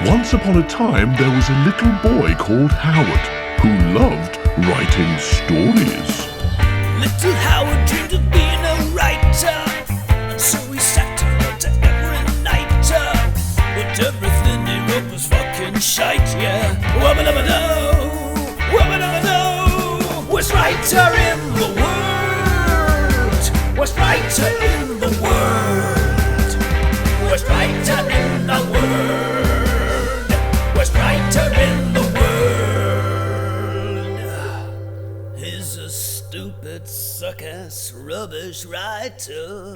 Once upon a time, there was a little boy called Howard who loved writing stories. Little Howard dreamed of being a writer, and so he sat and wrote every night. But everything he wrote was fucking shite, yeah. Wubba-dubba-doo, wubba-dubba-doo. Worst writer in the world, worst writer in the world, worst writer in the world, worst writer in the world. He's a stupid, suck-ass, rubbish writer.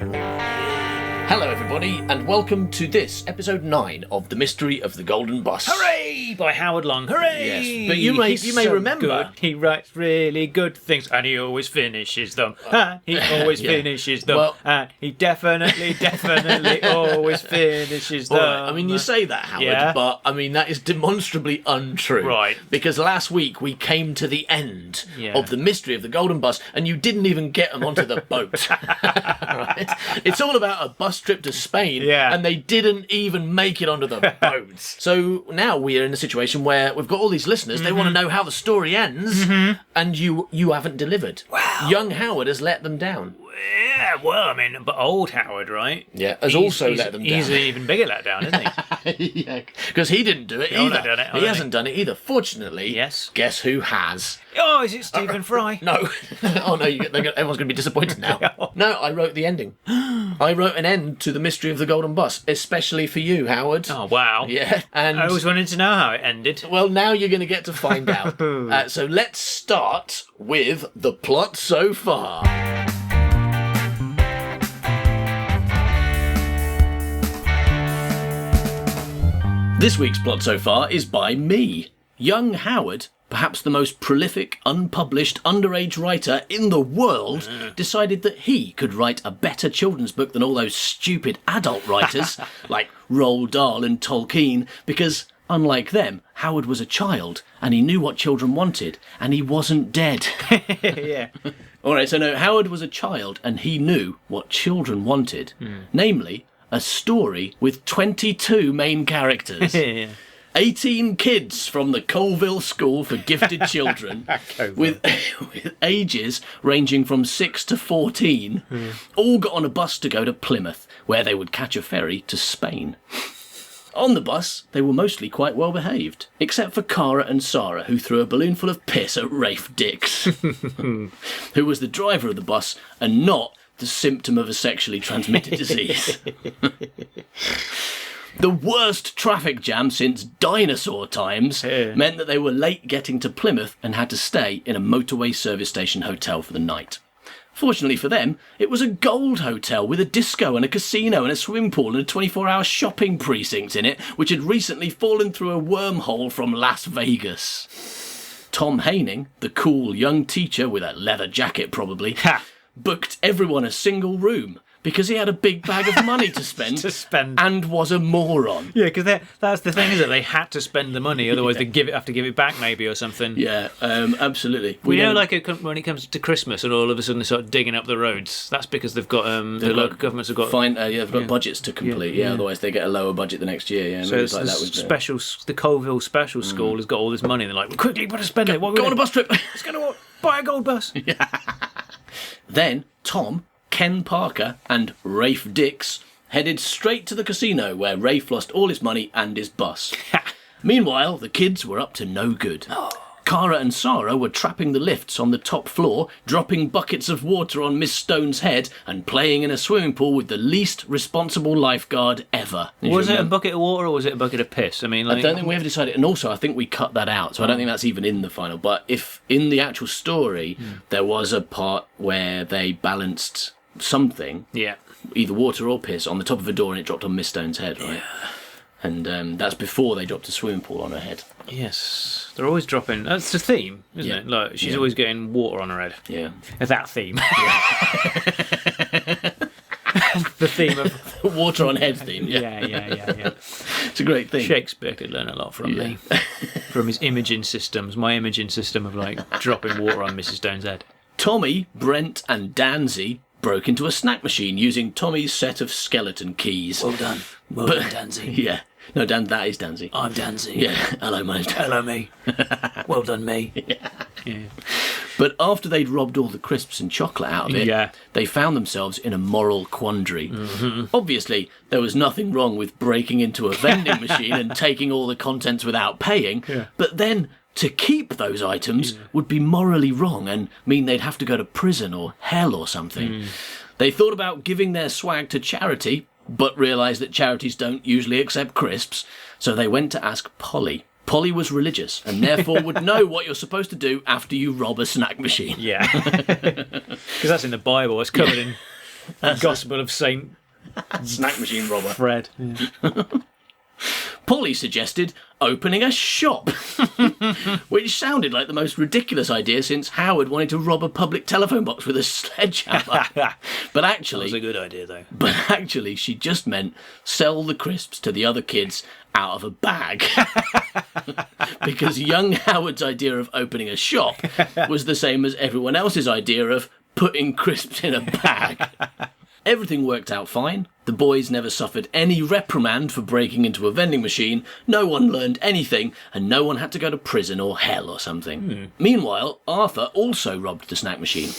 Hello everybody, and welcome to this, episode 9 of The Mystery of the Golden Bus. Hooray! By Howard Long. Hooray! Yes, but you may so remember... good. He writes really good things, and he always finishes them. He always finishes them. Well- and he definitely always finishes them. Right, I mean, you say that, Howard, Yeah. but I mean, that is demonstrably untrue. Right. Because last week we came to the end Yeah. of The Mystery of the Golden Bus, and you didn't even get them onto the boat. Right? It's all about a bus trip to Spain, Yeah. and they didn't even make it onto the boat. So now we are in a situation where we've got all these listeners, they want to know how the story ends, and you haven't delivered. Wow. Young Howard has let them down. Yeah, well, I mean, but old Howard, right? Yeah, has He's- also he's- let them He's down. an even bigger letdown, isn't he? Yeah, because he didn't do it I've either. not done it, He hasn't done it either. Fortunately, Yes. Guess who has? Oh, is it Stephen Fry? No. Oh no, everyone's going to be disappointed now. No, I wrote the ending. I wrote an end to The Mystery of the Golden Bus, especially for you, Howard. Oh, wow. Yeah, and I always wanted to know how it ended. well, now you're going to get to find out. So let's start with the plot so far. This week's plot so far is by me. Young Howard, perhaps the most prolific, unpublished, underage writer in the world, decided that he could write a better children's book than all those stupid adult writers like Roald Dahl and Tolkien, because, unlike them, Howard was a child, and he knew what children wanted, and he wasn't dead. Yeah. Alright, so no, Howard was a child, and he knew what children wanted, namely, a story with 22 main characters. Yeah. 18 kids from the Colville School for Gifted Children with ages ranging from 6 to 14 all got on a bus to go to Plymouth, where they would catch a ferry to Spain. On the bus, they were mostly quite well behaved, except for Cara and Sarah, who threw a balloon full of piss at Rafe Dix, who was the driver of the bus and not the symptom of a sexually transmitted disease. The worst traffic jam since dinosaur times meant that they were late getting to Plymouth and had to stay in a motorway service station hotel for the night. Fortunately for them, it was a gold hotel with a disco and a casino and a swimming pool and a 24-hour shopping precinct in it, which had recently fallen through a wormhole from Las Vegas. Tom Haining, the cool young teacher with a leather jacket probably, booked everyone a single room because he had a big bag of money to spend, and was a moron. Yeah, because that's the thing, is that they had to spend the money, otherwise they have to give it back maybe or something. Yeah, absolutely. We know, like, when it comes to Christmas and all of a sudden they start digging up the roads, that's because they've got, the local governments have got... They've got budgets to complete, otherwause they get a lower budget the next year, yeah. So it's like the that was special, the Colville Special School has got all this money, and they're like, quickly, better spend it. What Go on a bus trip. Let's go to buy a gold bus. Then Tom, Ken Parker and Rafe Dix headed straight to the casino where Rafe lost all his money and his bus. Meanwhile, the kids were up to no good. Cara and Sarah were trapping the lifts on the top floor, dropping buckets of water on Miss Stone's head and playing in a swimming pool with the least responsible lifeguard ever. Was it a bucket of water or was it a bucket of piss? I mean, like... I don't think we ever decided, and also I think we cut that out, so I don't think that's even in the final. But if in the actual story there was a part where they balanced something, Yeah. either water or piss, on the top of a door and it dropped on Miss Stone's head, right? Yeah. And that's before they dropped a swimming pool on her head. Yes. They're always dropping... That's the theme, isn't it? Like, she's always getting water on her head. Yeah. That theme. The theme of... Water on head theme, yeah. Yeah. It's a great thing. Shakespeare could learn a lot from me. From his imaging systems. My imaging system of, like, dropping water on Mrs. Stone's head. Tommy, Brent and Danzy broke into a snack machine using Tommy's set of skeleton keys. Well done, But- Danzy. Yeah. No, that is Danzy. I'm Danzy. Yeah, hello, mate. Hello, me. Well done, me. Yeah. But after they'd robbed all the crisps and chocolate out of it, they found themselves in a moral quandary. Obviously, there was nothing wrong with breaking into a vending machine and taking all the contents without paying, but then to keep those items would be morally wrong and mean they'd have to go to prison or hell or something. They thought about giving their swag to charity, but realised that charities don't usually accept crisps, so they went to ask Polly. Polly was religious and therefore would know what you're supposed to do after you rob a snack machine. Yeah. Because that's in the Bible. It's covered in the Gospel of Saint Snack machine robber. Fred. Polly suggested opening a shop, which sounded like the most ridiculous idea since Howard wanted to rob a public telephone box with a sledgehammer. But actually, That was a good idea, though. But actually, she just meant sell the crisps to the other kids out of a bag. Because young Howard's idea of opening a shop was the same as everyone else's idea of putting crisps in a bag. Everything worked out fine. The boys never suffered any reprimand for breaking into a vending machine, no one learned anything, and no one had to go to prison or hell or something. Meanwhile, Arthur also robbed the snack machine,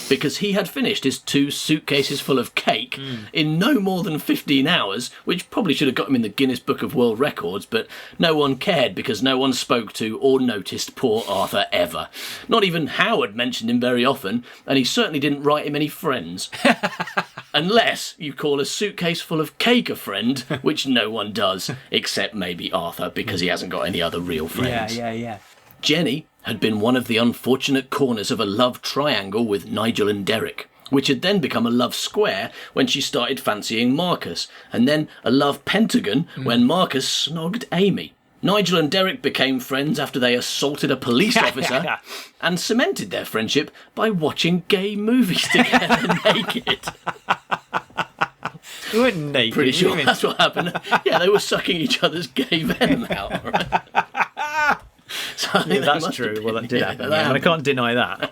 because he had finished his 2 suitcases full of cake in no more than 15 hours, which probably should have got him in the Guinness Book of World Records, but no one cared because no one spoke to or noticed poor Arthur ever. Not even Howard mentioned him very often, and he certainly didn't write him any friends. Unless you call a suitcase full of cake a friend, which no one does, except maybe Arthur, because he hasn't got any other real friends. Yeah. Jenny had been one of the unfortunate corners of a love triangle with Nigel and Derek, which had then become a love square when she started fancying Marcus, and then a love pentagon when Marcus snogged Amy. Nigel and Derek became friends after they assaulted a police officer and cemented their friendship by watching gay movies together naked. We weren't naked. Pretty sure that's what happened. Yeah, they were sucking each other's gay venom out. Right? So I think that's true. Well, that did happen. Yeah, I can't deny that.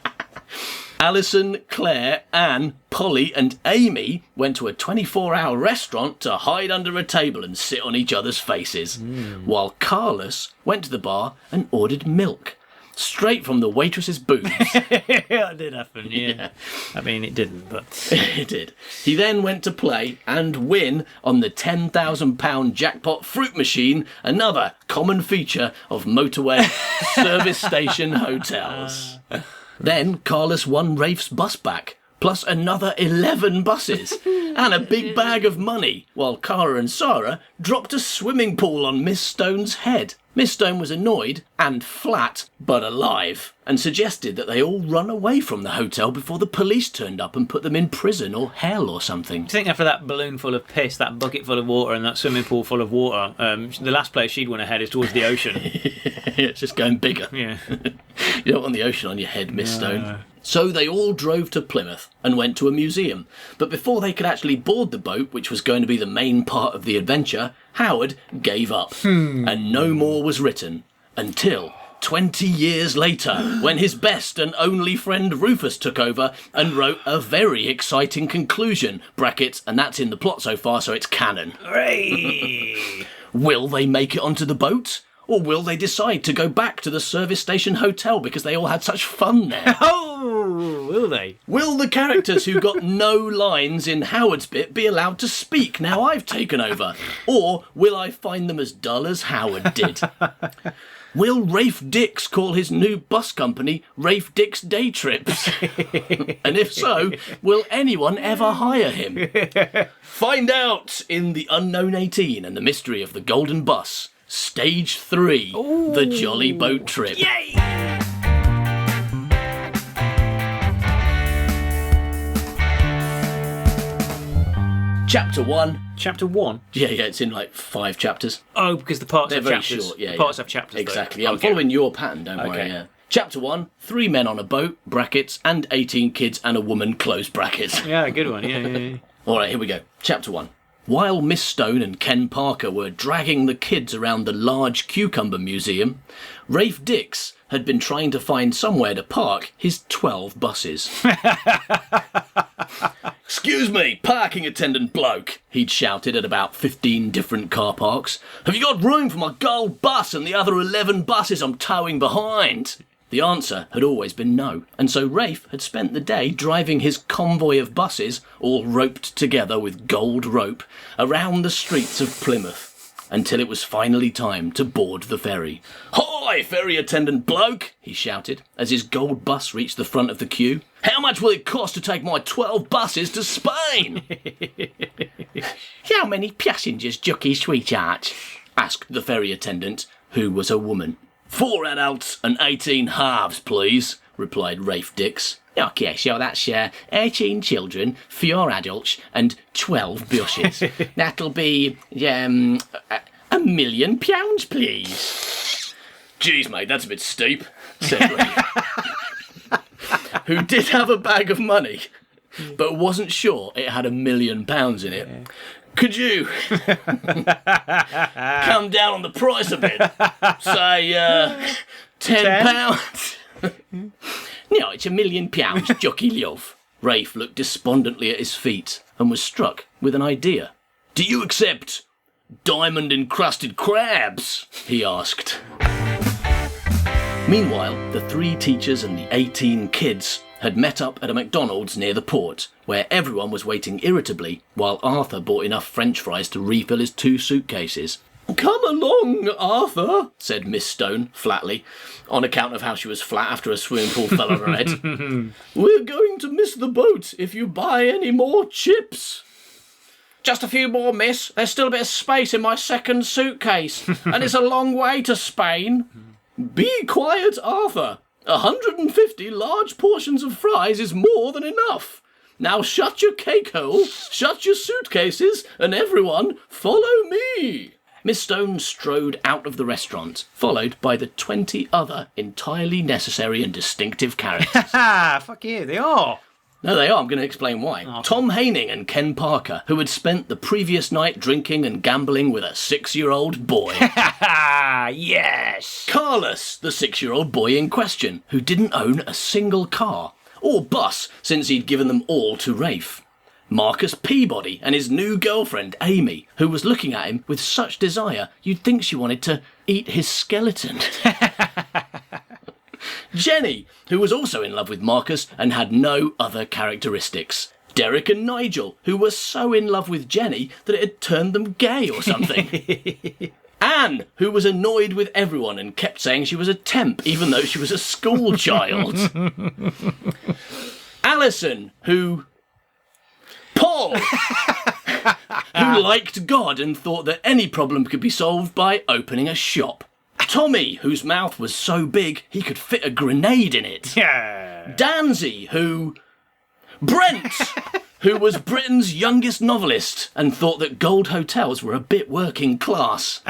Alison, Claire, Anne, Polly and Amy went to a 24-hour restaurant to hide under a table and sit on each other's faces, while Carlos went to the bar and ordered milk, straight from the waitress's boobs. That did happen, yeah. I mean, it didn't, but... It did. He then went to play and win on the £10,000 jackpot fruit machine, another common feature of motorway service station hotels. Then Carlos won Rafe's bus back, plus another 11 buses, and a big bag of money, while Cara and Sarah dropped a swimming pool on Miss Stone's head. Miss Stone was annoyed and flat, but alive, and suggested that they all run away from the hotel before the police turned up and put them in prison or hell or something. Do you think after that balloon full of piss, that bucket full of water and that swimming pool full of water, the last place she'd want to head is towards the ocean? It's just going bigger. Yeah. You don't want the ocean on your head, Miss Stone. So they all drove to Plymouth and went to a museum. But before they could actually board the boat, which was going to be the main part of the adventure, Howard gave up. And no more was written until 20 years later, when his best and only friend Rufus took over and wrote a very exciting conclusion. Brackets, and that's in the plot so far, so it's canon. Hooray! Will they make it onto the boat? Or will they decide to go back to the service station hotel because they all had such fun there? Oh, will they? Will the characters who got no lines in Howard's bit be allowed to speak now I've taken over? Or will I find them as dull as Howard did? Will Rafe Dix call his new bus company Rafe Dix Day Trips? And if so, will anyone ever hire him? Find out in The Unknown 18 and the Mystery of the Golden Bus. Stage 3, The Jolly Boat Trip. Yay! Chapter 1. Chapter 1? Yeah, it's in like 5 chapters. Oh, because the parts They're have very chapters. short, yeah. The parts have chapters, Exactly. though. I'm following your pattern, don't worry, yeah. Chapter 1, 3 men on a boat, brackets, and 18 kids and a woman, close brackets. Yeah, good one, yeah. All right, here we go. Chapter 1. While Miss Stone and Ken Parker were dragging the kids around the large cucumber museum, Rafe Dix had been trying to find somewhere to park his 12 buses. "Excuse me, parking attendant bloke," he'd shouted at about 15 different car parks. "Have you got room for my gold bus and the other 11 buses I'm towing behind?" The answer had always been no, and so Rafe had spent the day driving his convoy of buses, all roped together with gold rope, around the streets of Plymouth, until it was finally time to board the ferry. "Hi, ferry attendant bloke," he shouted, as his gold bus reached the front of the queue. "How much will it cost to take my 12 buses to Spain?" "How many passengers, Jockey Sweetheart?" asked the ferry attendant, who was a woman. "4 adults and 18 halves, please," replied Rafe Dix. "Okay, so that's 18 children, 4 adults, and 12 buses. That'll be £1 million, please." "Geez, mate, that's a bit steep," said Rafe, who did have a bag of money, but wasn't sure it had £1 million in it. Yeah. "Could you come down on the price a bit? Say, £10? "No, it's £1 million, Jockey Love." Rafe looked despondently at his feet and was struck with an idea. "Do you accept diamond-encrusted crabs?" he asked. Meanwhile, the 3 teachers and the 18 kids had met up at a McDonald's near the port, where everyone was waiting irritably while Arthur bought enough French fries to refill his 2 suitcases. "Come along, Arthur," said Miss Stone flatly, on account of how she was flat after a swimming pool fell on her head. "We're going to miss the boat if you buy any more chips." "Just a few more, miss. There's still a bit of space in my second suitcase, and it's a long way to Spain." "Be quiet, Arthur. 150 large portions of fries is more than enough. Now shut your cake hole, shut your suitcases, and everyone follow me." Miss Stone strode out of the restaurant, followed by the 20 other entirely necessary and distinctive characters. Ha! Fuck you, they are. No, they are. I'm going to explain why. Oh. Tom Haining and Ken Parker, who had spent the previous night drinking and gambling with a 6-year-old boy. Yes! Carlos, the 6-year-old boy in question, who didn't own a single car or bus since he'd given them all to Rafe. Marcus Peabody and his new girlfriend, Amy, who was looking at him with such desire you'd think she wanted to eat his skeleton. Jenny, who was also in love with Marcus and had no other characteristics. Derek and Nigel, who were so in love with Jenny that it had turned them gay or something. Anne, who was annoyed with everyone and kept saying she was a temp even though she was a school child. Alison, Paul, who liked God and thought that any problem could be solved by opening a shop. Tommy, whose mouth was so big he could fit a grenade in it. Yeah. Danzy, Brent, who was Britain's youngest novelist and thought that gold hotels were a bit working class.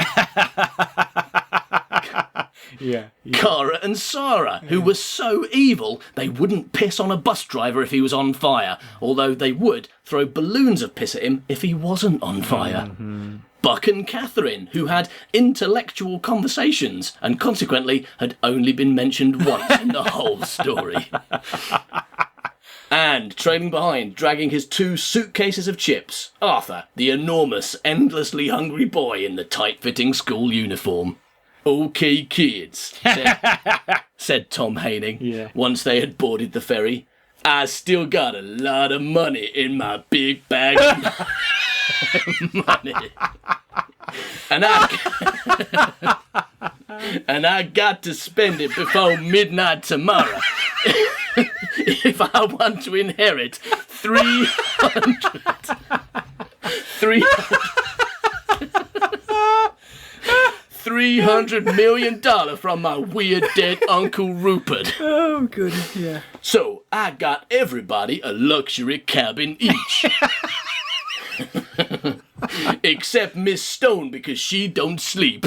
Yeah. Cara and Sarah, who were so evil they wouldn't piss on a bus driver if he was on fire, although they would throw balloons of piss at him if he wasn't on fire. Mm-hmm. Buck and Catherine, who had intellectual conversations and consequently had only been mentioned once in the whole story. And, trailing behind, dragging his 2 suitcases of chips, Arthur, the enormous, endlessly hungry boy in the tight-fitting school uniform. "Okay, kids," said Tom Haining, once they had boarded the ferry. "I still got a lot of money in my big bag of money. And I got to spend it before midnight tomorrow if I want to inherit 300 million dollars from my weird dead Uncle Rupert. Oh, good, yeah. So I got everybody a luxury cabin each. Except Miss Stone because she don't sleep.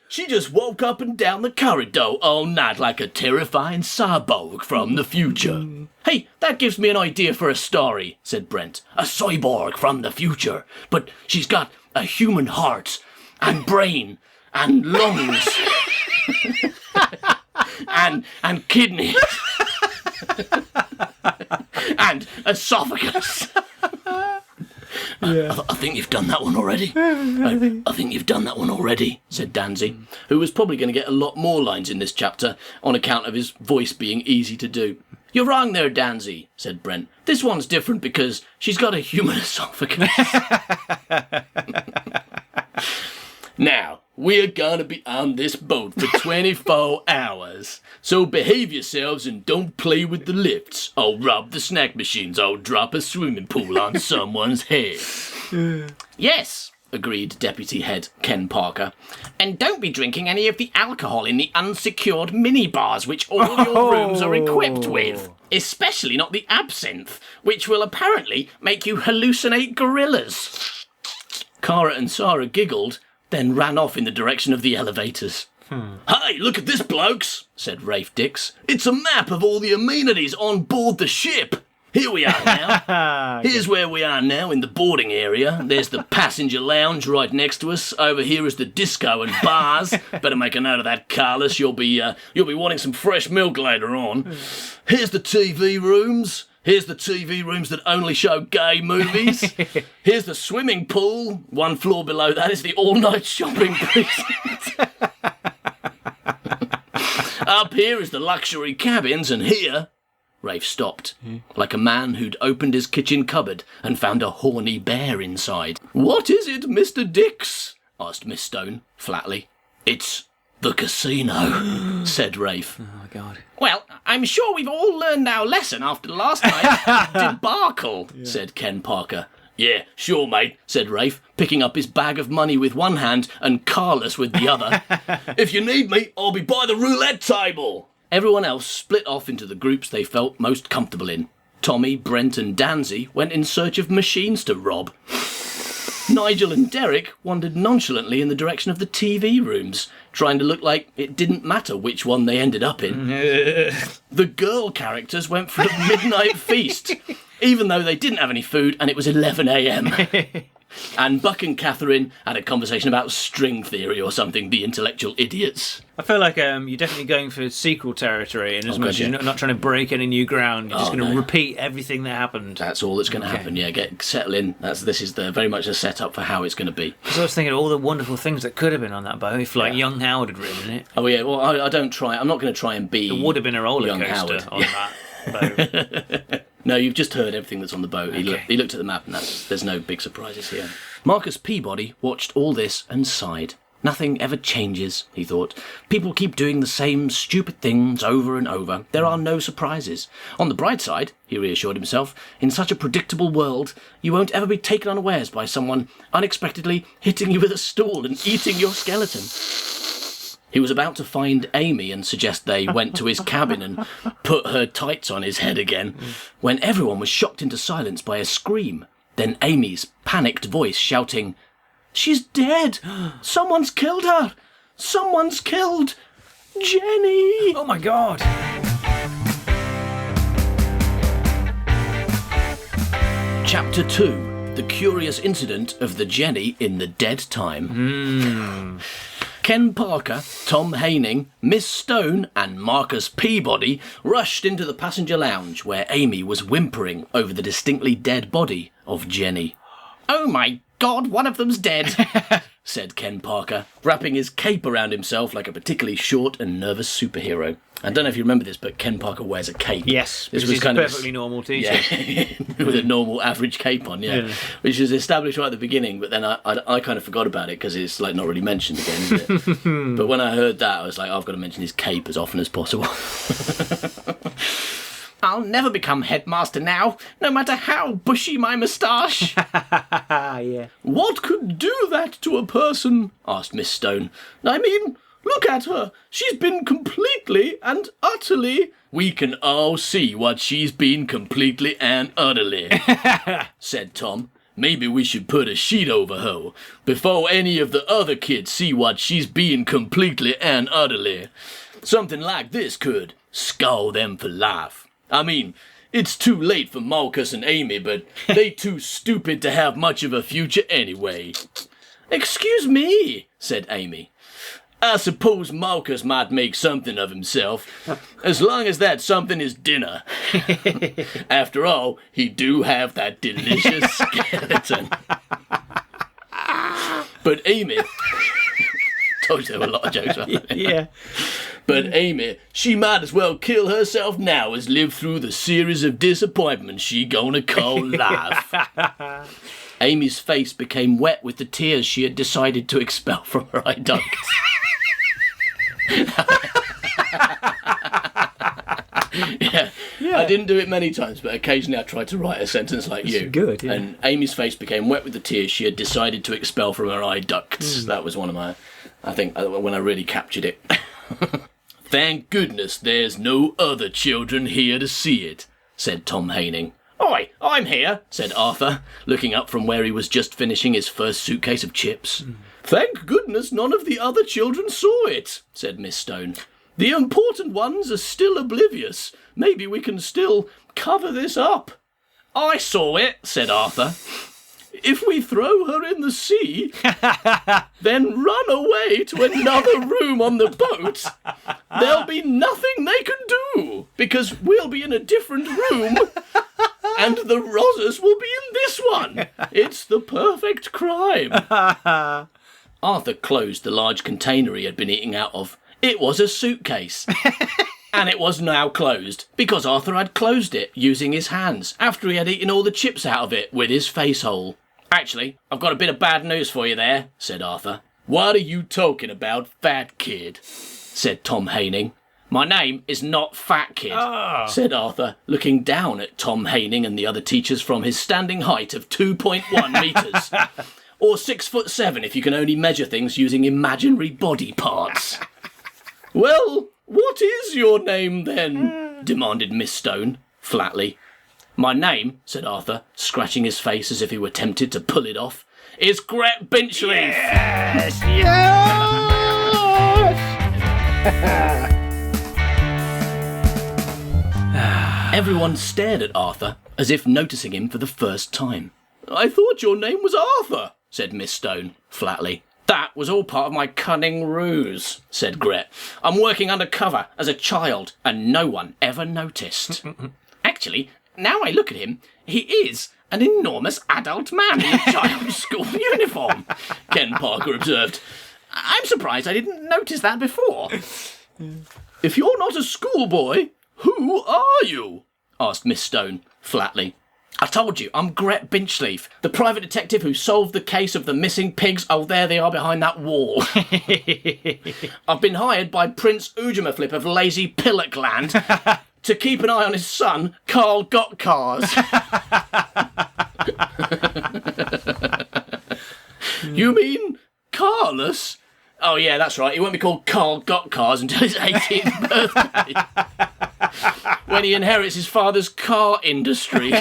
She just woke up and down the corridor all night like a terrifying cyborg from the future. Hey, that gives me an idea for a story, said Brent. A cyborg from the future, but she's got a human heart and brain and lungs and kidneys and esophagus. I think you've done that one already. I think you've done that one already, said Danzy, who was probably going to get a lot more lines in this chapter on account of his voice being easy to do. You're wrong there, Danzy, said Brent. This one's different because she's got a human esophagus. Now, we're gonna be on this boat for 24 hours. So behave yourselves and don't play with the lifts. I'll rob the snack machines. I'll drop a swimming pool on someone's head. Yes, agreed Deputy Head Ken Parker. And don't be drinking any of the alcohol in the unsecured minibars which all your rooms are equipped with. Especially not the absinthe, which will apparently make you hallucinate gorillas. Cara and Sarah giggled, then ran off in the direction of the elevators. Hey, look at this, blokes, said Rafe Dix. It's a map of all the amenities on board the ship. Here we are now. Here's where we are now in the boarding area. There's the passenger lounge right next to us. Over here is the disco and bars. Better make a note of that, Carlos. You'll be wanting some fresh milk later on. Here's the TV rooms. Here's the TV rooms that only show gay movies. Here's the swimming pool. One floor below that is the all-night shopping precinct. Up here is the luxury cabins, and here... Rafe stopped, like a man who'd opened his kitchen cupboard and found a horny bear inside. What is it, Mr. Dix? Asked Miss Stone, flatly. It's the casino, said Rafe. Oh, my God. Well, I'm sure we've all learned our lesson after last night's debacle, said Ken Parker. Yeah, sure, mate, said Rafe, picking up his bag of money with one hand and Carlos with the other. If you need me, I'll be by the roulette table. Everyone else split off into the groups they felt most comfortable in. Tommy, Brent and Danzy went in search of machines to rob. Nigel and Derek wandered nonchalantly in the direction of the TV rooms, trying to look like it didn't matter which one they ended up in. The girl characters went for a midnight feast, even though they didn't have any food and it was 11 a.m. And Buck and Catherine had a conversation about string theory or something, the intellectual idiots. I feel like you're definitely going for sequel territory, and as much as you're not trying to break any new ground, you're just going to repeat everything that happened. That's all that's going to happen, yeah. Settle in. This is very much a setup for how it's going to be. Because I was thinking of all the wonderful things that could have been on that boat if, young Howard had written it. Oh, yeah, well, I don't try. I'm not going to try and be There would have been a roller coaster on that boat. No, you've just heard everything that's on the boat. Okay. He looked at the map and there's no big surprises here. Marcus Peabody watched all this and sighed. Nothing ever changes, he thought. People keep doing the same stupid things over and over. There are no surprises. On the bright side, he reassured himself, in such a predictable world, you won't ever be taken unawares by someone unexpectedly hitting you with a stool and eating your skeleton. He was about to find Amy and suggest they went to his cabin and put her tights on his head again, when everyone was shocked into silence by a scream. Then Amy's panicked voice shouting, "She's dead! Someone's killed her! Someone's killed Jenny!" Oh my God! Chapter 2. The Curious Incident of the Jenny in the Dead Time. Ken Parker, Tom Haining, Miss Stone and Marcus Peabody rushed into the passenger lounge where Amy was whimpering over the distinctly dead body of Jenny. "Oh my God, one of them's dead," said Ken Parker, wrapping his cape around himself like a particularly short and nervous superhero. I don't know if you remember this, but Ken Parker wears a cape. Yes, this was kind of a perfectly normal t-shirt. Yeah, with a normal average cape on, yeah. Which was established right at the beginning, but then I kind of forgot about it because it's not really mentioned again, is it? But when I heard that, I was like, I've got to mention his cape as often as possible. "I'll never become headmaster now, no matter how bushy my moustache." Yeah. "What could do that to a person?" asked Miss Stone. "I mean, look at her. She's been completely and utterly..." "We can all see what she's been completely and utterly," said Tom. maybe we should put a sheet over her before any of the other kids see what she's being completely and utterly. Something like this could scar them for life. I mean, it's too late for Marcus and Amy, but they too stupid to have much of a future anyway. Excuse me, said Amy. I suppose Marcus might make something of himself, as long as that something is dinner. After all, he do have that delicious skeleton. But Amy... told you there were a lot of jokes about that. Yeah. But Amy, she might as well kill herself now as live through the series of disappointments she gonna call life. Amy's face became wet with the tears she had decided to expel from her eye ducts. Yeah, I didn't do it many times, but occasionally I tried to write a sentence like you. Good, yeah. And Amy's face became wet with the tears she had decided to expel from her eye ducts. That was one of my, I think, when I really captured it. Thank goodness there's no other children here to see it, said Tom Haining. Oi, I'm here, said Arthur, looking up from where he was just finishing his first suitcase of chips. Thank goodness none of the other children saw it, said Miss Stone. The important ones are still oblivious. Maybe we can still cover this up. I saw it, said Arthur. If we throw her in the sea, then run away to another room on the boat, there'll be nothing they can do, because we'll be in a different room, and the Rozzers will be in this one. It's the perfect crime. Arthur closed the large container he had been eating out of. It was a suitcase. And it was now closed, because Arthur had closed it using his hands, after he had eaten all the chips out of it with his face hole. Actually, I've got a bit of bad news for you there, said Arthur. What are you talking about, fat kid? Said Tom Haining. My name is not Fat Kid, said Arthur, looking down at Tom Haining and the other teachers from his standing height of 2.1 metres. Or 6'7" if you can only measure things using imaginary body parts. Well, what is your name then? Demanded Miss Stone, flatly. My name, said Arthur, scratching his face as if he were tempted to pull it off, is Gret Binchleaf. Yes! Yes! Everyone stared at Arthur, as if noticing him for the first time. I thought your name was Arthur, said Miss Stone, flatly. That was all part of my cunning ruse, said Gret. I'm working undercover as a child, and no one ever noticed. Actually, now I look at him, he is an enormous adult man in a child's school uniform, Ken Parker observed. I'm surprised I didn't notice that before. If you're not a schoolboy, who are you? Asked Miss Stone, flatly. I told you, I'm Gret Binchleaf, the private detective who solved the case of the missing pigs. Oh, there they are behind that wall. I've been hired by Prince Ujamaflip of Lazy Pillockland to keep an eye on his son, Carl Gotcars. You mean Carlos? Oh, yeah, that's right. He won't be called Carl Gotcars until his 18th birthday. When he inherits his father's car industry.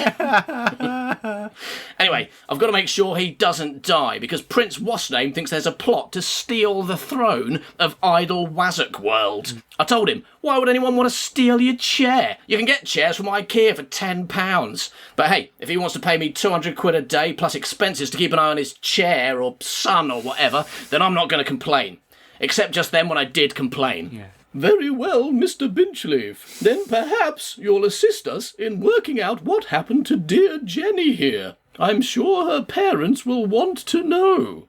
Anyway, I've got to make sure he doesn't die, because Prince What's-Name thinks there's a plot to steal the throne of Idle Wazzock World. I told him, why would anyone want to steal your chair? You can get chairs from IKEA for £10. But hey, if he wants to pay me 200 quid a day plus expenses to keep an eye on his chair or son or whatever, then I'm not going to complain. Except just then when I did complain. Yeah. Very well, Mr. Binchleaf. Then perhaps you'll assist us in working out what happened to dear Jenny here. I'm sure her parents will want to know.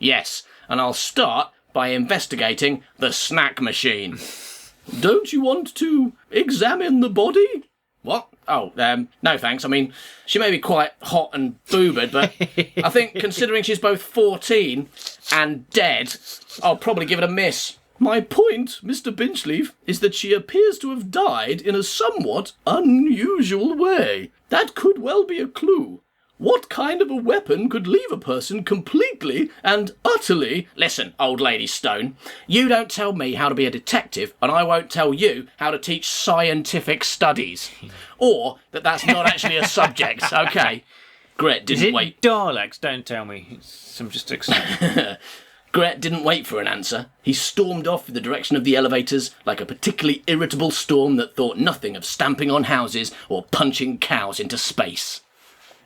Yes, and I'll start by investigating the snack machine. Don't you want to examine the body? What? Oh, no thanks. I mean, she may be quite hot and boobered, but I think considering she's both 14 and dead, I'll probably give it a miss. My point, Mr. Binchleaf, is that she appears to have died in a somewhat unusual way. That could well be a clue. What kind of a weapon could leave a person completely and utterly... Listen, old lady Stone, you don't tell me how to be a detective, and I won't tell you how to teach scientific studies. Or that that's not actually a subject, okay? Gret didn't wait. Daleks? Don't tell me. I'm just excited. Gret didn't wait for an answer. He stormed off in the direction of the elevators like a particularly irritable storm that thought nothing of stamping on houses or punching cows into space.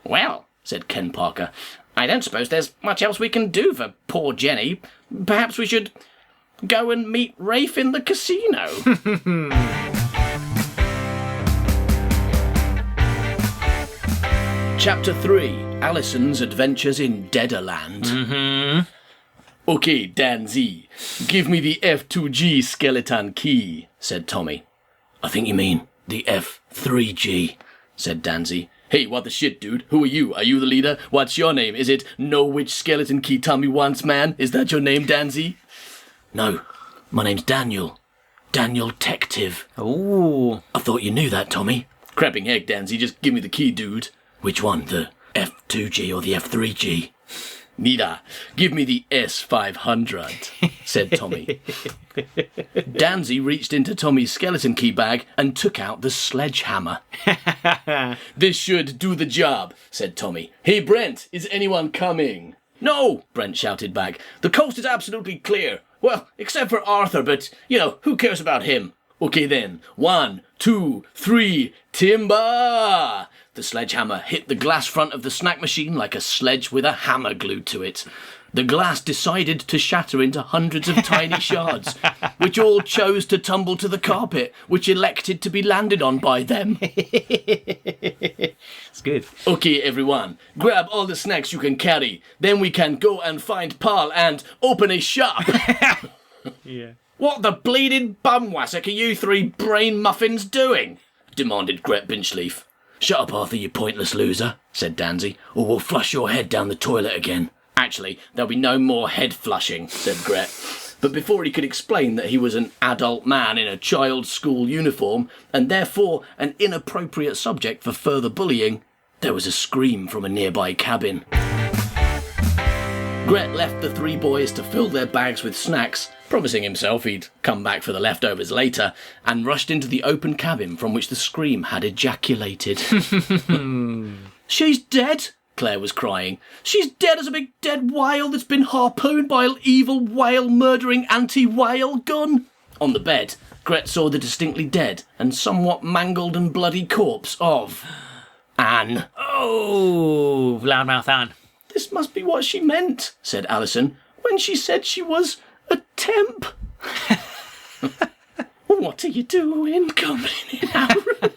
Well, said Ken Parker, I don't suppose there's much else we can do for poor Jenny. Perhaps we should go and meet Rafe in the casino. Chapter 3, Alison's Adventures in Deaderland. Mm-hmm. Okay, Danzy, give me the F2G skeleton key, said Tommy. I think you mean the F3G, said Danzy. Hey, what the shit, dude? Who are you? Are you the leader? What's your name? Is it Know Which Skeleton Key Tommy Wants Man? Is that your name, Danzy? No, my name's Daniel. Daniel Tective. Ooh. I thought you knew that, Tommy. Crapping heck, Danzy, just give me the key, dude. Which one, the F2G or the F3G? Neither. Give me the S500, said Tommy. Danzy reached into Tommy's skeleton key bag and took out the sledgehammer. This should do the job, said Tommy. Hey, Brent, is anyone coming? No, Brent shouted back. The coast is absolutely clear. Well, except for Arthur, but, who cares about him? Okay then, 1, 2, 3, timber! The sledgehammer hit the glass front of the snack machine like a sledge with a hammer glued to it. The glass decided to shatter into hundreds of tiny shards, which all chose to tumble to the carpet, which elected to be landed on by them. It's good. Okay, everyone, grab all the snacks you can carry. Then we can go and find Paul and open a shop. Yeah. What the bleeding bumwassock are you three brain muffins doing? Demanded Gret Binchleaf. Shut up, Arthur, you pointless loser, said Danzy, or we'll flush your head down the toilet again. Actually, there'll be no more head flushing, said Gret. But before he could explain that he was an adult man in a child's school uniform, and therefore an inappropriate subject for further bullying, there was a scream from a nearby cabin. Gret left the three boys to fill their bags with snacks, promising himself he'd come back for the leftovers later, and rushed into the open cabin from which the scream had ejaculated. She's dead, Claire was crying. She's dead as a big dead whale that's been harpooned by an evil whale-murdering anti-whale gun. On the bed, Gret saw the distinctly dead and somewhat mangled and bloody corpse of Anne. Oh, loudmouth Anne. This must be what she meant, said Alison, when she said she was a temp. What are you doing coming in our room?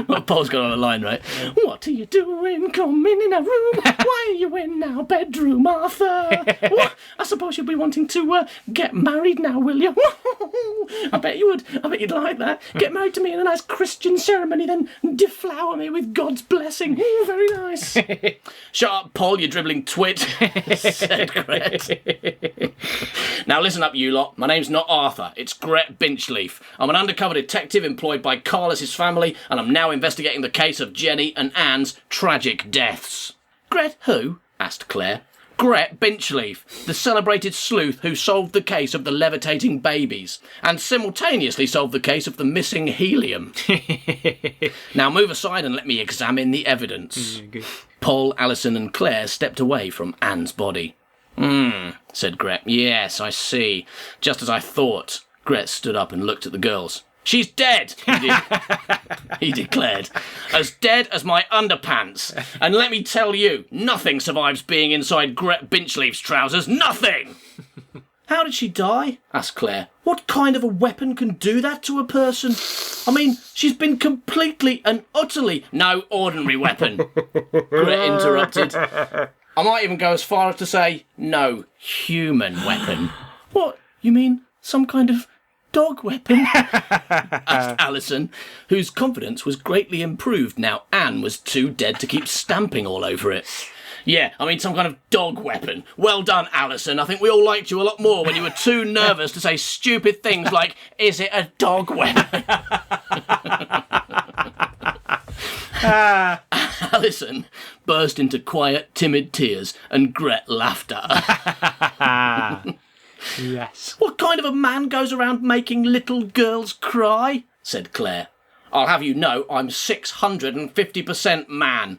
Well, Paul's got on a line, right? What are you doing coming in our room? Why are you in our bedroom, Arthur? What? I suppose you'll be wanting to get married now, will you? I bet you would. I bet you'd like that. Get married to me in a nice Christian ceremony, then deflower me with God's blessing. Ooh, very nice. Shut up, Paul, you dribbling twit, said Gret. Now listen up, you lot. My name's not Arthur. It's Gret Binchleaf. I'm an undercover detective employed by Carlus's family, and I'm now investigating the case of Jenny and Anne's tragic deaths. Gret who? Asked Claire. Gret Binchleaf, the celebrated sleuth who solved the case of the levitating babies, and simultaneously solved the case of the missing helium. Now move aside and let me examine the evidence. Paul, Alison and Claire stepped away from Anne's body. Said Gret. Yes, I see. Just as I thought. Gret stood up and looked at the girls. She's dead, he declared. As dead as my underpants. And let me tell you, nothing survives being inside Gret Binchleaf's trousers. Nothing! How did she die? Asked Claire. What kind of a weapon can do that to a person? I mean, she's been completely and utterly... No ordinary weapon, Gret interrupted. I might even go as far as to say, no human weapon. What? You mean some kind of dog weapon? Asked Alison, whose confidence was greatly improved now Anne was too dead to keep stamping all over it. Yeah, I mean some kind of dog weapon. Well done, Alison. I think we all liked you a lot more when you were too nervous to say stupid things like, is it a dog weapon? Alison burst into quiet, timid tears and Gret laughed at her. Yes. What kind of a man goes around making little girls cry? Said Claire. I'll have you know I'm 650% man,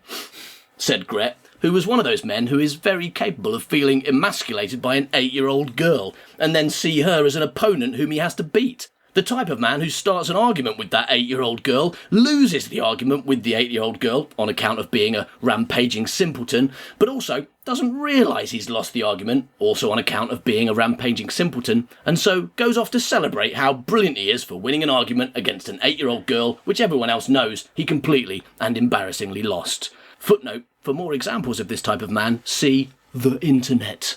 said Gret, who was one of those men who is very capable of feeling emasculated by an 8-year-old girl and then see her as an opponent whom he has to beat. The type of man who starts an argument with that 8-year-old girl, loses the argument with the 8-year-old girl on account of being a rampaging simpleton, but also doesn't realise he's lost the argument, also on account of being a rampaging simpleton, and so goes off to celebrate how brilliant he is for winning an argument against an 8-year-old girl, which everyone else knows he completely and embarrassingly lost. Footnote, for more examples of this type of man, see the internet.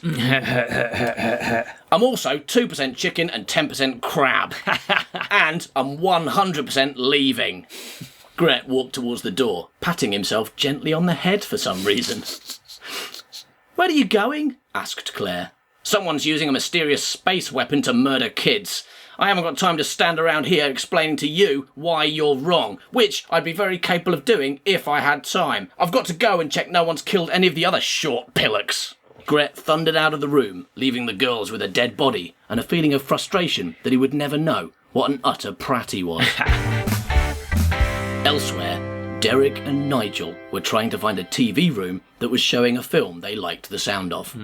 I'm also 2% chicken and 10% crab. And I'm 100% leaving. Gret walked towards the door, patting himself gently on the head for some reason. Where are you going? Asked Claire. Someone's using a mysterious space weapon to murder kids. I haven't got time to stand around here explaining to you why you're wrong, which I'd be very capable of doing if I had time. I've got to go and check no one's killed any of the other short pillocks. Gret thundered out of the room, leaving the girls with a dead body and a feeling of frustration that he would never know what an utter prat he was. Elsewhere, Derek and Nigel were trying to find a TV room that was showing a film they liked the sound of.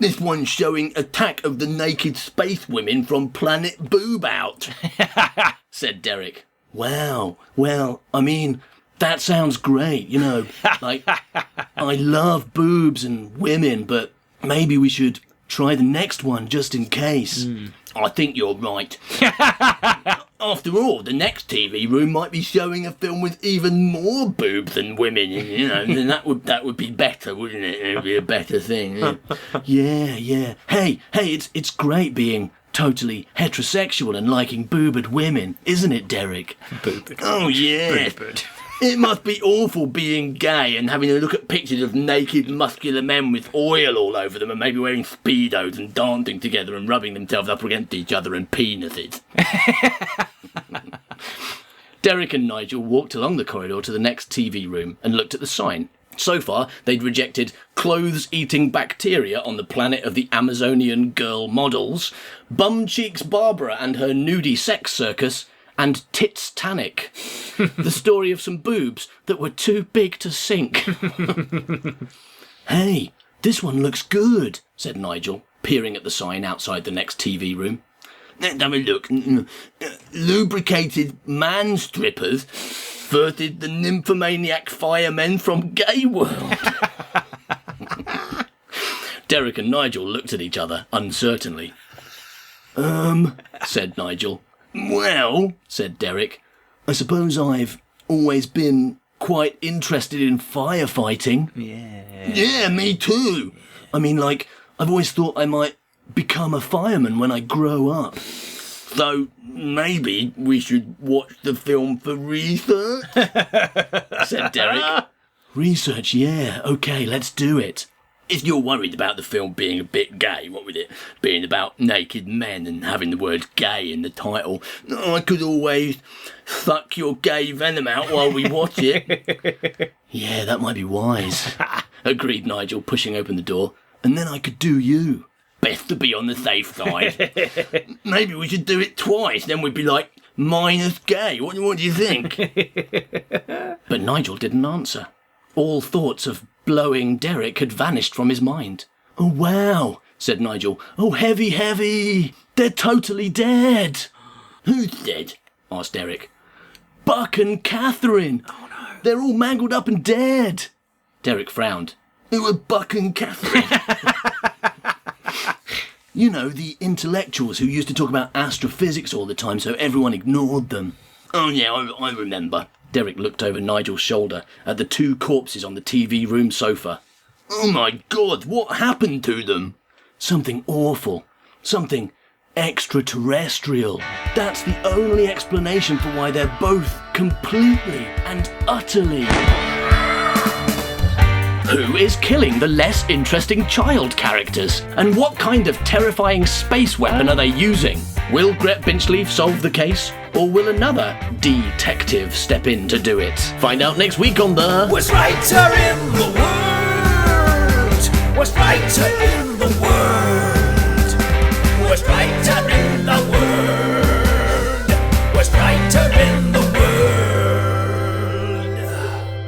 This one's showing Attack of the Naked Space Women from Planet Boob Out, said Derek. Wow, well, I mean, that sounds great, you know, like, I love boobs and women, but maybe we should try the next one just in case. I think you're right. After all, the next TV room might be showing a film with even more boobs than women, you know, then that would be better, wouldn't it? It would be a better thing. Yeah. Hey, it's great being totally heterosexual and liking boobed women, isn't it, Derek? Boobed. Oh, yeah. Boobed. It must be awful being gay and having to look at pictures of naked, muscular men with oil all over them and maybe wearing Speedos and dancing together and rubbing themselves up against each other and penises. Derek and Nigel walked along the corridor to the next TV room and looked at the sign. So far, they'd rejected clothes-eating bacteria on the planet of the Amazonian girl models, Bum Cheeks Barbara and her nudie sex circus, and Tits-tanic, the story of some boobs that were too big to sink. Hey, this one looks good, said Nigel, peering at the sign outside the next TV room. Let's have a look. Lubricated man strippers versus the nymphomaniac firemen from Gay World. Derek and Nigel looked at each other uncertainly. Said Nigel. Well, said Derek, I suppose I've always been quite interested in firefighting. Yeah, me too. I mean, like, I've always thought I might become a fireman when I grow up. So maybe we should watch the film for research, said Derek. Research, yeah. Okay, let's do it. If you're worried about the film being a bit gay, what with it being about naked men and having the word gay in the title, I could always suck your gay venom out while we watch it. Yeah, that might be wise, agreed Nigel, pushing open the door. And then I could do you. Best to be on the safe side. Maybe we should do it twice, then we'd be like, minus gay. What do you think? But Nigel didn't answer. All thoughts of blowing Derek had vanished from his mind. Oh, wow, said Nigel. Oh, heavy. They're totally dead. Who's dead? Asked Derek. Buck and Catherine. Oh, no. They're all mangled up and dead. Derek frowned. Who are Buck and Catherine? You know, the intellectuals who used to talk about astrophysics all the time so everyone ignored them. Oh, yeah, I remember. Derek looked over Nigel's shoulder at the two corpses on the TV room sofa. Oh my God, what happened to them? Something awful. Something extraterrestrial. That's the only explanation for why they're both completely and utterly... Who is killing the less interesting child characters? And what kind of terrifying space weapon are they using? Will Gret Binchleaf solve the case? Or will another detective step in to do it? Find out next week on the... Worst writer in the world! Worst writer in the world! Worst writer in the world! Worst writer in the world!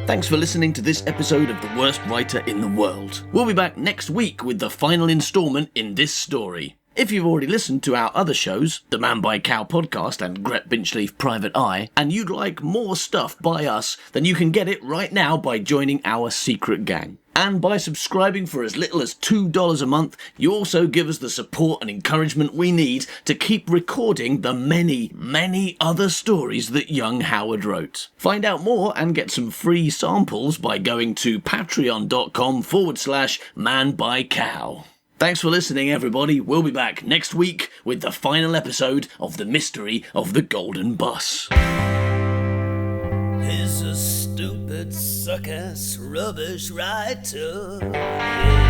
Thanks for listening to this episode of The Worst Writer in the World. We'll be back next week with the final instalment in this story. If you've already listened to our other shows, the Man by Cow podcast and Gret Binchleaf Private Eye, and you'd like more stuff by us, then you can get it right now by joining our secret gang. And by subscribing for as little as $2 a month, you also give us the support and encouragement we need to keep recording the many, many other stories that young Howard wrote. Find out more and get some free samples by going to patreon.com/manbycow. Thanks for listening, everybody. We'll be back next week with the final episode of The Mystery of the Golden Bus. He's a stupid, suck-ass, rubbish writer. Yeah.